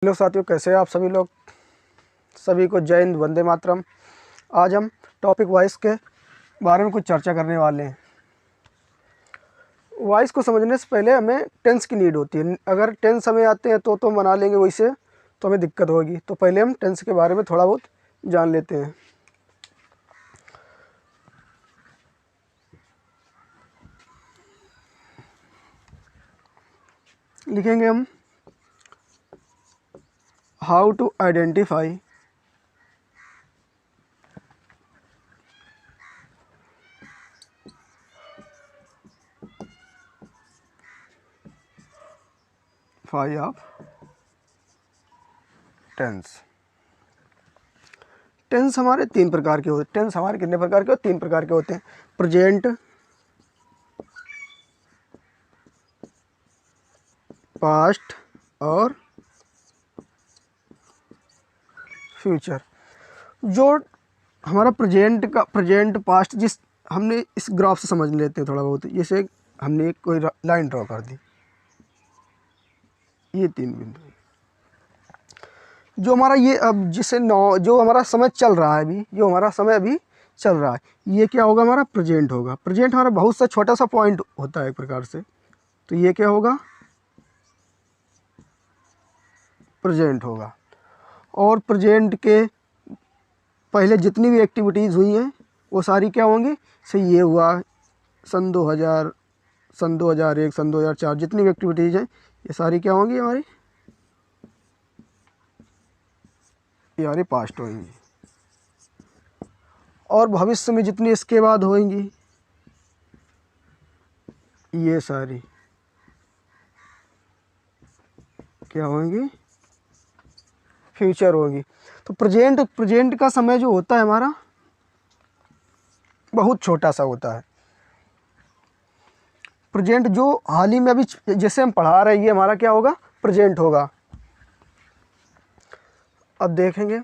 Hello साथियों, कैसे हैं आप सभी लोग। सभी को जय हिंद, वंदे मातरम। आज हम टॉपिक वॉइस के बारे में कुछ चर्चा करने वाले हैं। वॉइस को समझने से पहले हमें टेंस की नीड होती है। अगर टेंस हमें आते हैं तो बना लेंगे वैसे, तो हमें दिक्कत होगी। तो पहले हम टेंस के बारे में थोड़ा बहुत जान लेते हैं। लिखेंगे हम how to identify of tense. Tense हमारे तीन प्रकार के होते हैं। टेंस हमारे कितने प्रकार के होते हैं? तीन प्रकार के होते हैं। प्रेजेंट, पास्ट और फ्यूचर। जो हमारा प्रेजेंट पास्ट, जिस हमने इस ग्राफ से समझ लेते हैं थोड़ा बहुत। जैसे हमने कोई लाइन ड्रॉ कर दी, ये तीन बिंदु जो हमारा ये अब जो हमारा समय चल रहा है अभी, जो हमारा समय अभी चल रहा है, ये क्या होगा? हमारा प्रेजेंट होगा। प्रेजेंट हमारा बहुत सा छोटा सा पॉइंट होता है एक प्रकार से, तो ये क्या होगा? प्रेजेंट होगा। और प्रेजेंट के पहले जितनी भी एक्टिविटीज़ हुई हैं वो सारी क्या होंगी? से ये हुआ सन 2000, सन 2001, सन 2004, जितनी भी एक्टिविटीज़ हैं ये सारी क्या होंगी? हमारी पास्ट होंगी। और भविष्य में जितनी इसके बाद होंगी, ये सारी क्या होंगी? फ्यूचर होगी। तो प्रेजेंट का समय जो होता है हमारा बहुत छोटा सा होता है। प्रेजेंट जो हाल ही में अभी जैसे हम पढ़ा रहे हैं, ये हमारा क्या होगा? प्रेजेंट होगा। अब देखेंगे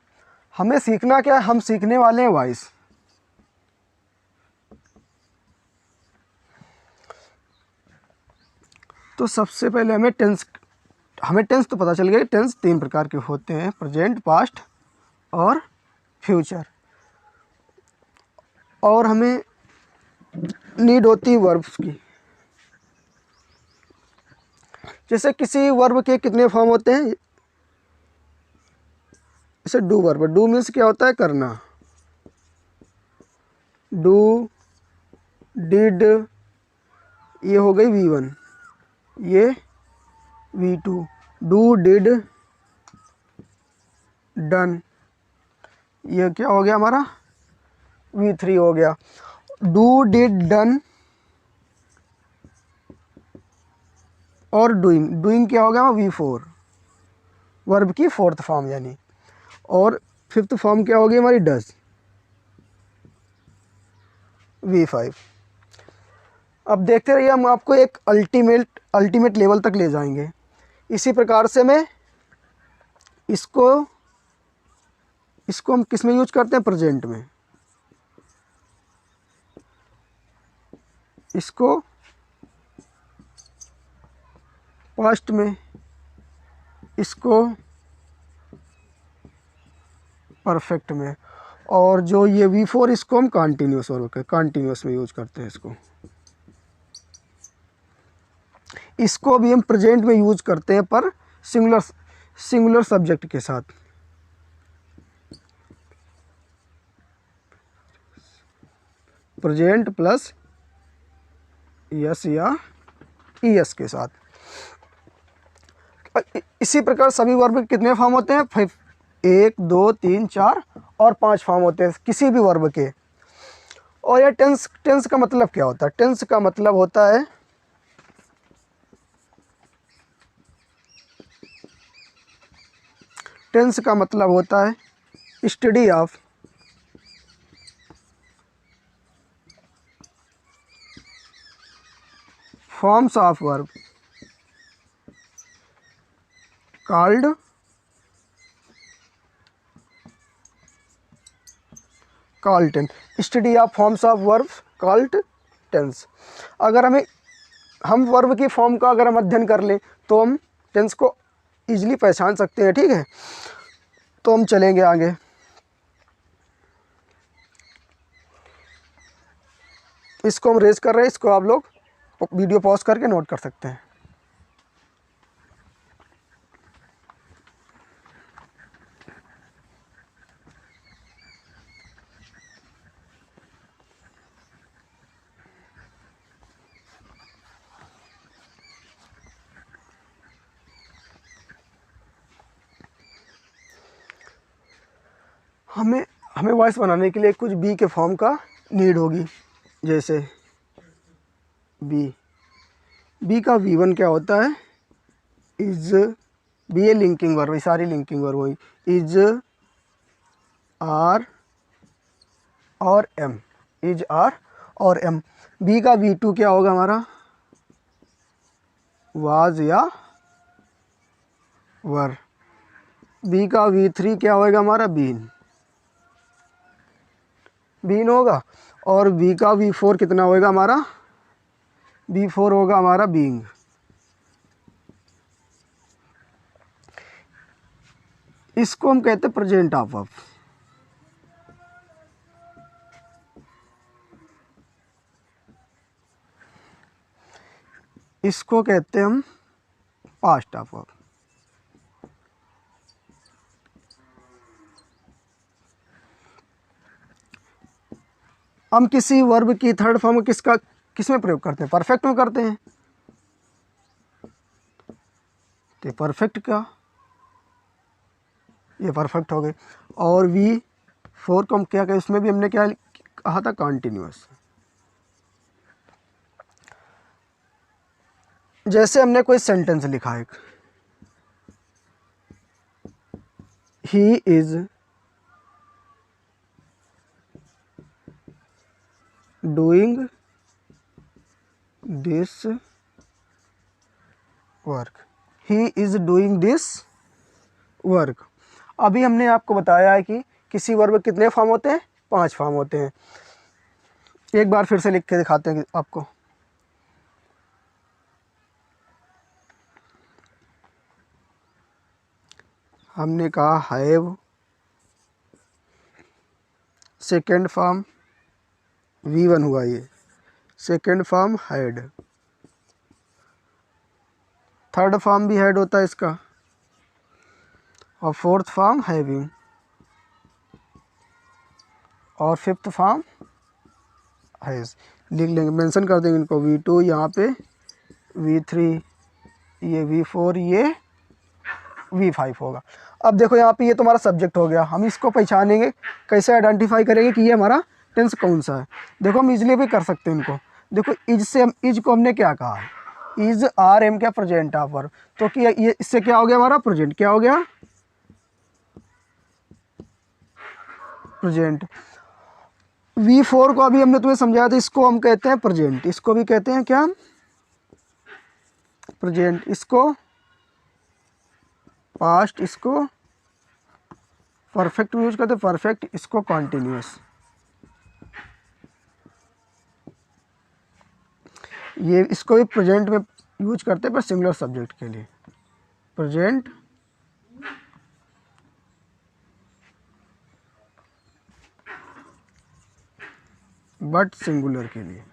हमें सीखना क्या है। हम सीखने वाले हैं वॉइस। तो सबसे पहले हमें टेंस तो पता चल गया। टेंस तीन प्रकार के होते हैं, प्रेजेंट, पास्ट और फ्यूचर। और हमें नीड होती है वर्ब्स की। जैसे किसी वर्ब के कितने फॉर्म होते हैं? जैसे डू वर्ब। डू मीन्स क्या होता है? करना। डू, डिड, ये हो गई V1, ये V2। डू, डिड, डन, ये क्या हो गया? हमारा V3 हो गया। डू, डिड, डन और डूइंग क्या हो गया? V4, वर्ब की फोर्थ फॉर्म यानी। और फिफ्थ फॉर्म क्या होगी हमारी? Does, V5। अब देखते रहिए, हम आपको एक अल्टीमेट लेवल तक ले जाएंगे। इसी प्रकार से मैं इसको हम किस में यूज करते हैं? प्रेजेंट में। इसको पास्ट में, इसको परफेक्ट में, और जो ये V4 इसको हम कंटिन्यूस में यूज करते हैं। इसको भी हम प्रेजेंट में यूज करते हैं, पर सिंगुलर सब्जेक्ट के साथ। प्रेजेंट प्लस यस या ईएस के साथ। इसी प्रकार सभी वर्ब के कितने फॉर्म होते हैं? 1, 2, 3, 4 और 5 फॉर्म होते हैं किसी भी वर्ब के। और यह टेंस का मतलब क्या होता है? टेंस का मतलब होता है study of forms of verb called tense. Study of forms of verb called tense. अगर हम वर्ब की फॉर्म का अगर हम अध्ययन कर लें तो हम टेंस को इजीली पहचान सकते हैं, ठीक है। तो हम चलेंगे आगे। इसको हम रेज कर रहे हैं, इसको आप लोग वीडियो पॉज करके नोट कर सकते हैं। हमें हमें वॉइस बनाने के लिए कुछ बी के फॉर्म का नीड होगी। जैसे बी का V1 क्या होता है, is be a linking verb, सारी लिंकिंग वर्ब हुई, इज आर और एम, इज आर और एम। बी का V2 क्या होगा हमारा, वाज या वर। बी का V3 क्या होगा हमारा, बीन, बीन होगा। और बी का V4 कितना होगा हमारा, B4 होगा हमारा बीइंग। इसको हम कहते हैं प्रेजेंट ऑफ। इसको कहते हैं हम पास्ट ऑफ। हम किसी वर्ब की थर्ड फॉर्म किस में प्रयोग करते हैं, परफेक्ट में करते हैं। तो परफेक्ट का ये परफेक्ट हो गए। और V4 को हम क्या कहें, उसमें भी हमने क्या कहा था, कॉन्टिन्यूअस। जैसे हमने कोई सेंटेंस लिखा है, he is doing this work, he is doing this work. अभी हमने आपको बताया है कि किसी वर्ब के कितने फॉर्म होते हैं, 5 फॉर्म होते हैं। एक बार फिर से लिख के दिखाते हैं आपको। हमने कहा हैव, सेकेंड फॉर्म V1 हुआ, ये second form had, third form भी हैड होता है इसका, और फोर्थ फॉर्म हैविंग, और फिफ्थ फॉर्म हैज़। लिख लेंगे, मेंशन कर देंगे इनको। V2 यहाँ पे, V3 ये, V4 ये, V5 होगा। अब देखो यहाँ पे ये तुम्हारा सब्जेक्ट हो गया। हम इसको पहचानेंगे, कैसे आइडेंटिफाई करेंगे कि ये हमारा टेंस कौन सा है। देखो हम इजली भी कर सकते हैं इनको। देखो इज से, इज को हमने क्या कहा, इज आर एम क्या, प्रेजेंट ऑफ वर्ब। तो कि ये इससे क्या हो गया हमारा, प्रेजेंट क्या हो गया, प्रेजेंट। V4 को अभी हमने तुम्हें समझाया था, इसको हम कहते हैं प्रेजेंट, इसको भी कहते हैं क्या, प्रेजेंट। इसको पास्ट, इसको परफेक्ट यूज करते हैं, परफेक्ट, इसको कॉन्टिन्यूस। ये इसको भी प्रेजेंट में यूज करते हैं पर सिंगुलर सब्जेक्ट के लिए, प्रेजेंट बट सिंगुलर के लिए।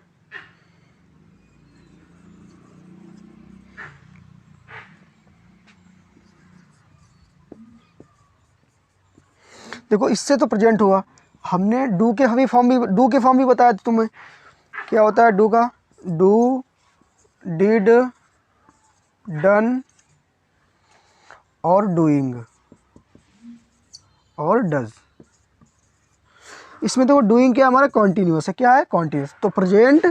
देखो इससे तो प्रेजेंट हुआ। हमने डू के हमें फॉर्म भी, डू के फॉर्म भी बताया था तुम्हें, क्या होता है डू का, डू, डिड, डन और डूइंग और डज। इसमें देखो डूइंग क्या हमारा कॉन्टिन्यूस है, क्या है, कॉन्टिन्यूस। तो प्रेजेंट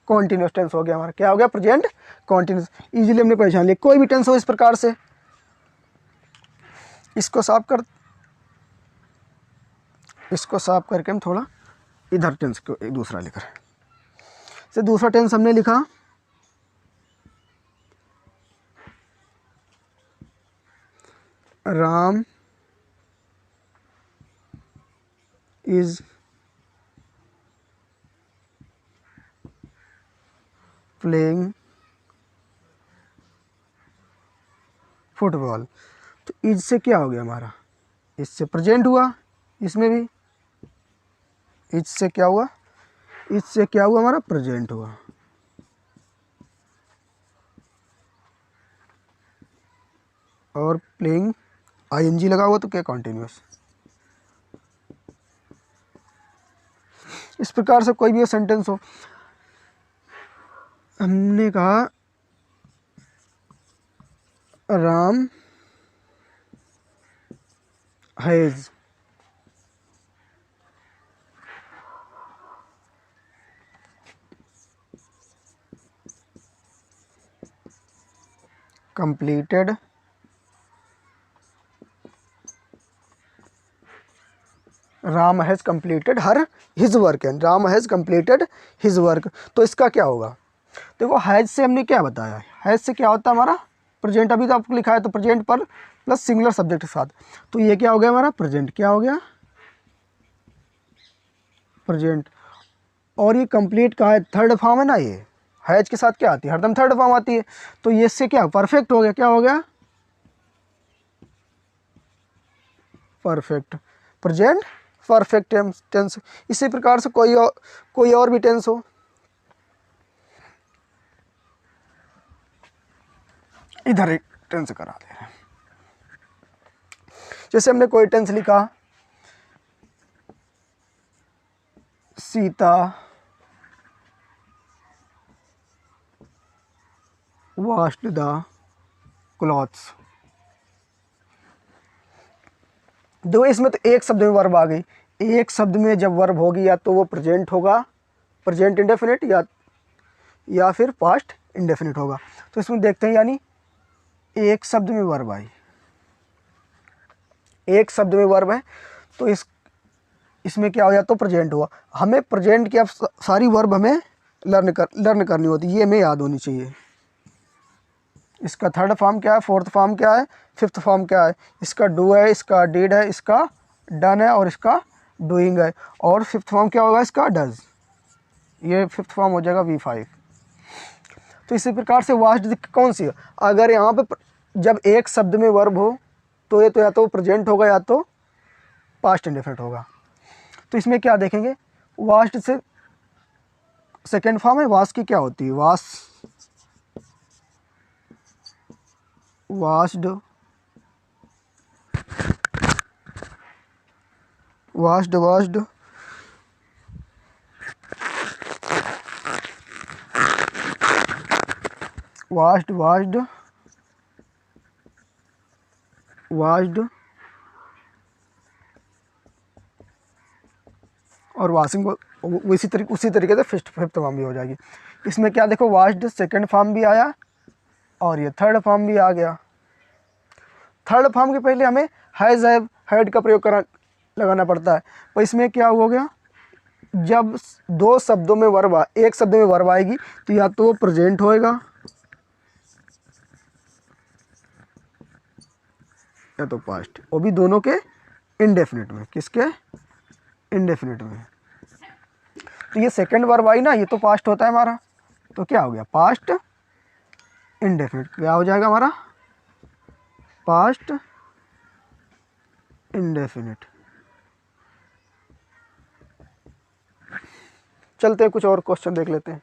कॉन्टिन्यूस टेंस हो गया हमारा, क्या हो गया, प्रेजेंट कॉन्टिन्यूस। इजीली हमने पहचान लिया। कोई भी टेंस हो इस प्रकार से। इसको साफ कर, इसको साफ करके हम थोड़ा इधर टेंस को एक दूसरा लिख रहे हैं। से दूसरा टेंस हमने लिखा, राम इज प्लेइंग फुटबॉल। तो इज से क्या हो गया हमारा, इससे प्रेजेंट हुआ, इसमें भी इज से क्या हुआ, इज से क्या हुआ हमारा प्रेजेंट हुआ। और प्लेइंग आईएनजी लगा हुआ तो क्या कॉन्टिन्यूस। इस प्रकार से कोई भी सेंटेंस हो, हमने कहा Ram has completed Ram has completed her his work है, Ram has completed his work. तो इसका क्या होगा, देखो हैज़ से हमने क्या बताया, हैज़ से क्या होता है हमारा प्रेजेंट, अभी तो आपको लिखा है तो प्रेजेंट पर प्लस सिंगुलर सब्जेक्ट के साथ। तो ये क्या हो गया हमारा प्रेजेंट, क्या हो गया प्रेजेंट। और ये कंप्लीट का है, थर्ड फॉर्म है ना, ये हैज के साथ क्या आती है, हरदम थर्ड फॉर्म आती है। तो ये इससे क्या परफेक्ट हो गया, क्या हो गया परफेक्ट, प्रेजेंट परफेक्ट टेंस। इसी प्रकार से कोई और भी टेंस हो, इधर एक टेंस करा दे रहे हैं। जैसे हमने कोई टेंस लिखा, सीता washed द क्लॉथ्स। दो इसमें तो एक शब्द में वर्ब आ गई, एक शब्द में जब वर्ब होगी या तो वो प्रेजेंट होगा, प्रेजेंट इंडेफिनिट, या फिर पास्ट इंडेफिनिट होगा। तो इसमें देखते हैं, यानी एक शब्द में वर्ब आई, एक शब्द में वर्ब है, तो इसमें क्या हो, या तो प्रेजेंट हुआ। हमें प्रेजेंट की अब सारी वर्ब हमें लर्न करनी होती है, ये हमें याद होनी चाहिए। इसका थर्ड फॉर्म क्या है, फोर्थ फॉर्म क्या है, फिफ्थ फॉर्म क्या है। इसका डू है, इसका डिड है, इसका डन है और इसका डूइंग है। और फिफ्थ फॉर्म क्या होगा इसका डज, ये फिफ्थ फॉर्म हो जाएगा V5। तो इसी प्रकार से वास्ड कौन सी है, अगर यहाँ पे जब एक शब्द में वर्ब हो तो ये तो या तो प्रेजेंट होगा या तो पास्ट इंडेफिनिट होगा। तो इसमें क्या देखेंगे, वास्ड से सेकेंड फॉर्म है, वास की क्या होती है, washed washed washed washed washed washed और वाशिंग उसी तरीके से फिफ्थ फॉर्म भी हो जाएगी। इसमें क्या देखो, वाश्ड सेकंड फॉर्म भी आया और ये थर्ड फॉर्म भी आ गया। थर्ड फॉर्म के पहले हमें हैज़ हैव हैड का प्रयोग लगाना पड़ता है। तो इसमें क्या हो गया, जब दो शब्दों में वर्ब एक शब्द में वर्ब आएगी तो या तो प्रेजेंट होएगा या तो पास्ट, वो भी दोनों के इंडेफिनिट में। किसके इंडेफिनिट में। तो ये सेकंड वर्ब आई ना, ये तो पास्ट होता है हमारा, तो क्या हो गया पास्ट इंडेफिनिट। क्या हो जाएगा हमारा पास्ट इंडेफिनिट। चलते हैं कुछ और क्वेश्चन देख लेते हैं।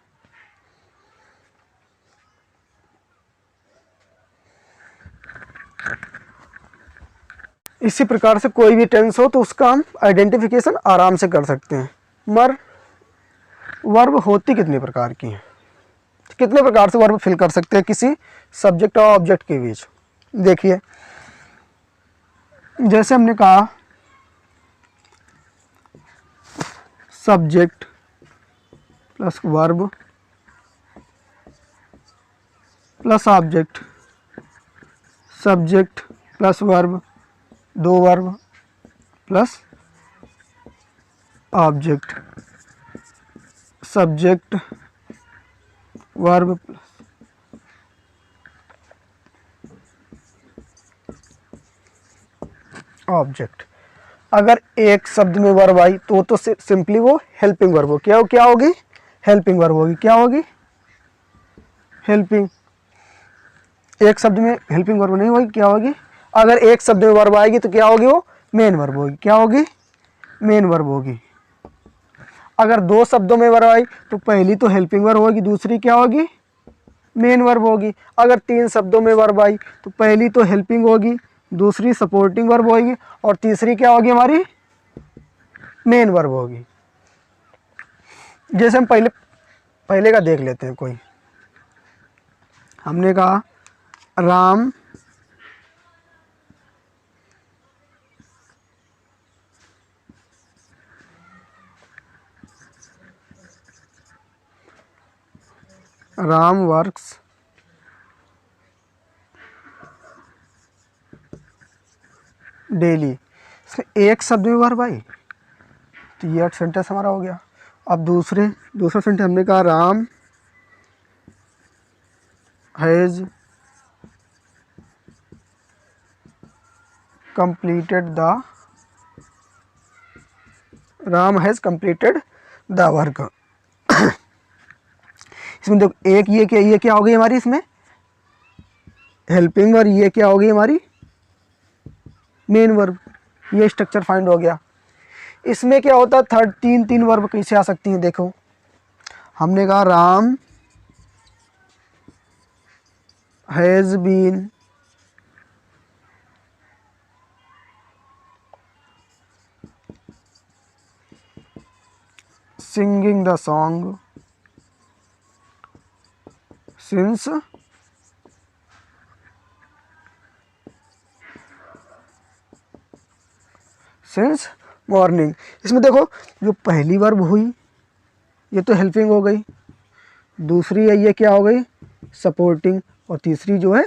इसी प्रकार से कोई भी टेंस हो तो उसका हम आइडेंटिफिकेशन आराम से कर सकते हैं। मगर वर्ब होती कितने प्रकार की हैं, कितने प्रकार से वर्ब फिल कर सकते हैं किसी सब्जेक्ट और ऑब्जेक्ट के बीच। देखिए जैसे हमने कहा subject plus verb plus object, subject plus verb, दो verb plus object, subject verb plus object. अगर एक शब्द में वर्ब आई तो सिंपली वो हेल्पिंग वर्ब हो, क्या होगी हेल्पिंग वर्ब होगी, क्या होगी हेल्पिंग। एक शब्द में हेल्पिंग वर्ब नहीं होगी, क्या होगी? अगर एक शब्द में वर्ब आएगी तो क्या होगी? वो मेन वर्ब होगी। क्या होगी? मेन वर्ब होगी। अगर दो शब्दों में वर्ब आई तो पहली तो हेल्पिंग वर्ब होगी, दूसरी क्या होगी? मेन वर्ब होगी। अगर तीन शब्दों में वर्ब आई तो पहली तो हेल्पिंग होगी, दूसरी सपोर्टिंग वर्ब होगी और तीसरी क्या होगी? हमारी मेन वर्ब होगी। जैसे हम पहले पहले का देख लेते हैं। कोई हमने कहा राम राम वर्क्स डेली, इसमें एक शब्द में वर्ब आई तो ये सेंटेंस हमारा हो गया। अब दूसरा सेंटेंस हमने कहा Ram has completed the work. इसमें देखो एक ये क्या हो गई हमारी? इसमें हेल्पिंग और ये क्या हो गई हमारी? Main verb. ये स्ट्रक्चर फाइंड हो गया। इसमें क्या होता है? थर्ड तीन वर्ब कैसे आ सकती हैं? देखो हमने कहा Ram has been singing the song since morning. इसमें देखो जो पहली वर्ब हुई ये तो हेल्पिंग हो गई, दूसरी है ये क्या हो गई? सपोर्टिंग, और तीसरी जो है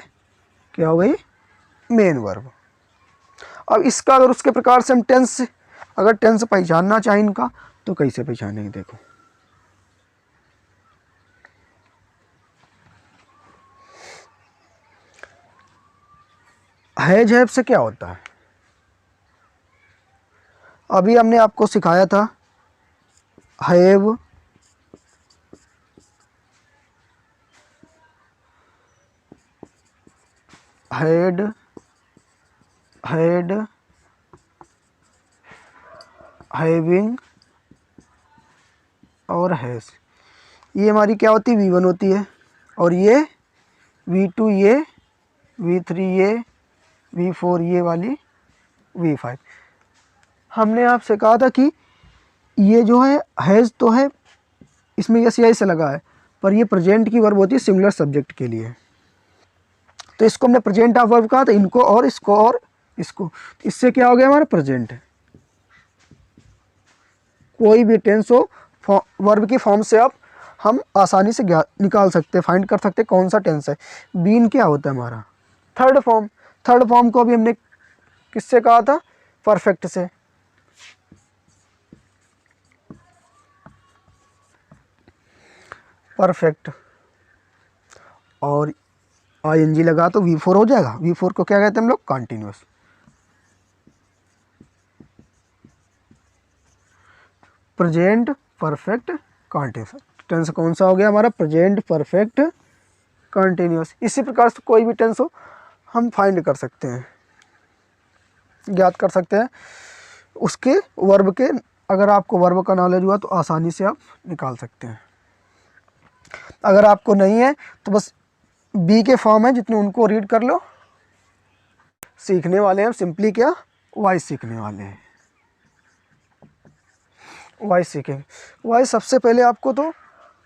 क्या हो गई? Main verb. अब इसका अगर उसके प्रकार से हम अगर टेंस पहचानना चाहें इनका तो कैसे पहचानेंगे? देखो हैज हैव से क्या होता है? अभी हमने आपको सिखाया था हैव, हैड, हैड, हैविंग और हैज। ये हमारी क्या होती है? V1 होती है, और ये V2, ये V3, ये V4, ये वाली V5। हमने आपसे कहा था कि ये जो है हैज़ तो है, इसमें यस या से लगा है, पर ये प्रेजेंट की वर्ब होती है सिंगुलर सब्जेक्ट के लिए। तो इसको हमने प्रेजेंट ऑफ वर्ब कहा था, इनको और इसको और इसको। इससे क्या हो गया? हमारा प्रेजेंट। कोई भी टेंस हो वर्ब की फॉर्म से आप हम आसानी से निकाल सकते हैं, फाइंड कर सकते हैं कौन सा टेंस है। बीन क्या होता है? हमारा थर्ड फॉर्म। थर्ड फॉर्म को अभी हमने किससे कहा था? परफेक्ट से। परफेक्ट और आईएनजी लगा तो V4 हो जाएगा। V4 को क्या कहते हैं हम लोग? Continuous. Present perfect continuous tense कौन सा हो गया हमारा? Present perfect continuous. इसी प्रकार से कोई भी टेंस हो हम फाइंड कर सकते हैं, ज्ञात कर सकते हैं उसके वर्ब के। अगर आपको वर्ब का नॉलेज हुआ तो आसानी से आप निकाल सकते हैं। अगर आपको नहीं है तो बस बी के फॉर्म है जितने उनको रीड कर लो। सीखने वाले हैं सिंपली क्या? वॉइस सीखने वाले हैं, वॉइस सीखेंगे। वॉइस सबसे पहले आपको तो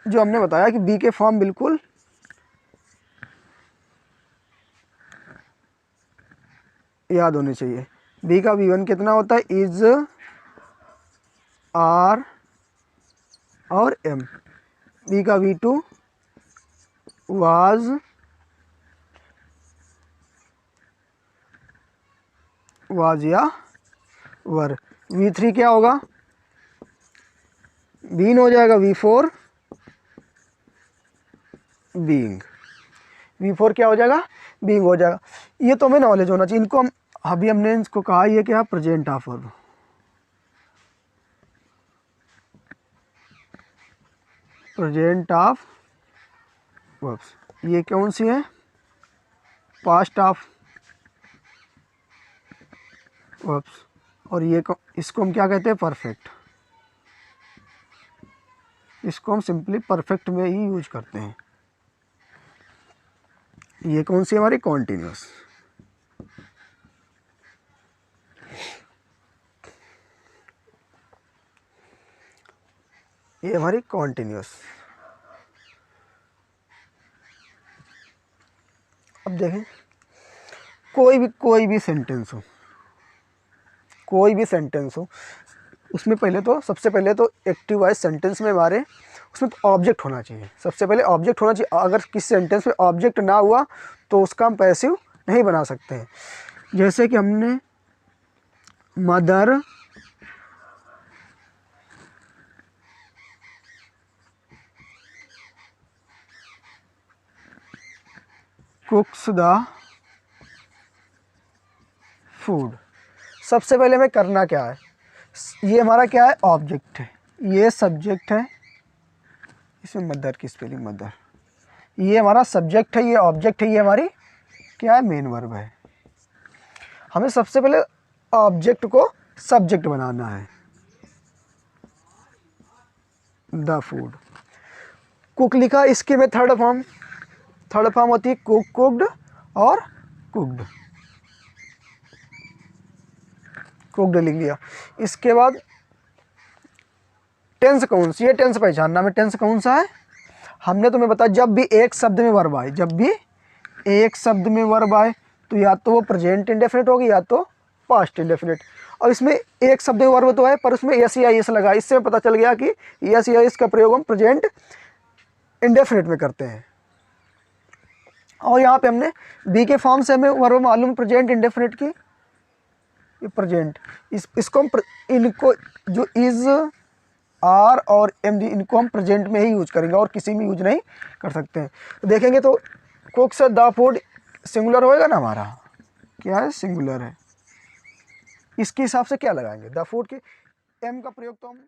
जो हमने बताया कि बी के फॉर्म बिल्कुल याद होने चाहिए। बी का V1 कितना होता है? इज, आर और एम। बी का V2 वाज, वाज या वर। V3 क्या होगा? बीन हो जाएगा। V4 being. V4 क्या हो जाएगा? बीइंग हो जाएगा। ये तो हमें नॉलेज होना चाहिए। इनको हम अभी हमने इसको कहा ये क्या? Present of verb. Present of verbs ये कौन सी है? पास्ट ऑफ, और ये इसको हम क्या कहते हैं, परफेक्ट। इसको हम सिंपली परफेक्ट में ही यूज करते हैं। ये कौन सी हमारी, कॉन्टिन्यूस। ये हमारी कॉन्टिन्यूस। अब देखें, कोई भी सेंटेंस हो, कोई भी सेंटेंस हो, उसमें पहले तो, सबसे पहले तो एक्टिव वॉइस सेंटेंस में हमारे उसमें तो ऑब्जेक्ट होना चाहिए। सबसे पहले ऑब्जेक्ट होना चाहिए। अगर किसी सेंटेंस में ऑब्जेक्ट ना हुआ तो उसका हम पैसिव नहीं बना सकते हैं। जैसे कि हमने मदर कुक्स द फूड। सबसे पहले हमें करना क्या है, ये हमारा क्या है, ऑब्जेक्ट है, ये सब्जेक्ट है, इसमें मदर की स्पेलिंग मदर, ये हमारा सब्जेक्ट है, ये ऑब्जेक्ट है, ये हमारी क्या है, मेन वर्ब है। हमें सबसे पहले ऑब्जेक्ट को सब्जेक्ट बनाना है। द फूड, कुक लिखा, इसके में थर्ड फॉर्म होती है कुक, कुक्ड और कुक्ड। कुक्ड लिख लिया। इसके बाद टेंस कौन सी है, टेंस पहचानना में, टेंस कौन सा है। हमने तुम्हें बताया जब भी एक शब्द में वर्ब आए, जब भी एक शब्द में वर्ब आए तो या तो वो प्रेजेंट इंडेफिनिट होगी या तो पास्ट इंडेफिनिट। और इसमें एक शब्द में वर्ब तो है पर उसमें एस या एस लगा, इससे पता चल गया कि एस या एस का प्रयोग हम प्रेजेंट इंडेफिनिट में करते हैं। और यहाँ पे हमने बी के फॉर्म से हमें वर्ब मालूम प्रेजेंट इंडेफिनिट की, ये प्रेजेंट, इसको हम इनको जो इज, आर और एम, इनको हम प्रेजेंट में ही यूज करेंगे और किसी में यूज नहीं कर सकते हैं। तो देखेंगे तो कुक्स द फूड सिंगुलर होएगा ना, हमारा क्या है, सिंगुलर है। इसके हिसाब से क्या लगाएंगे, द फूड के एम का प्रयोग तो हम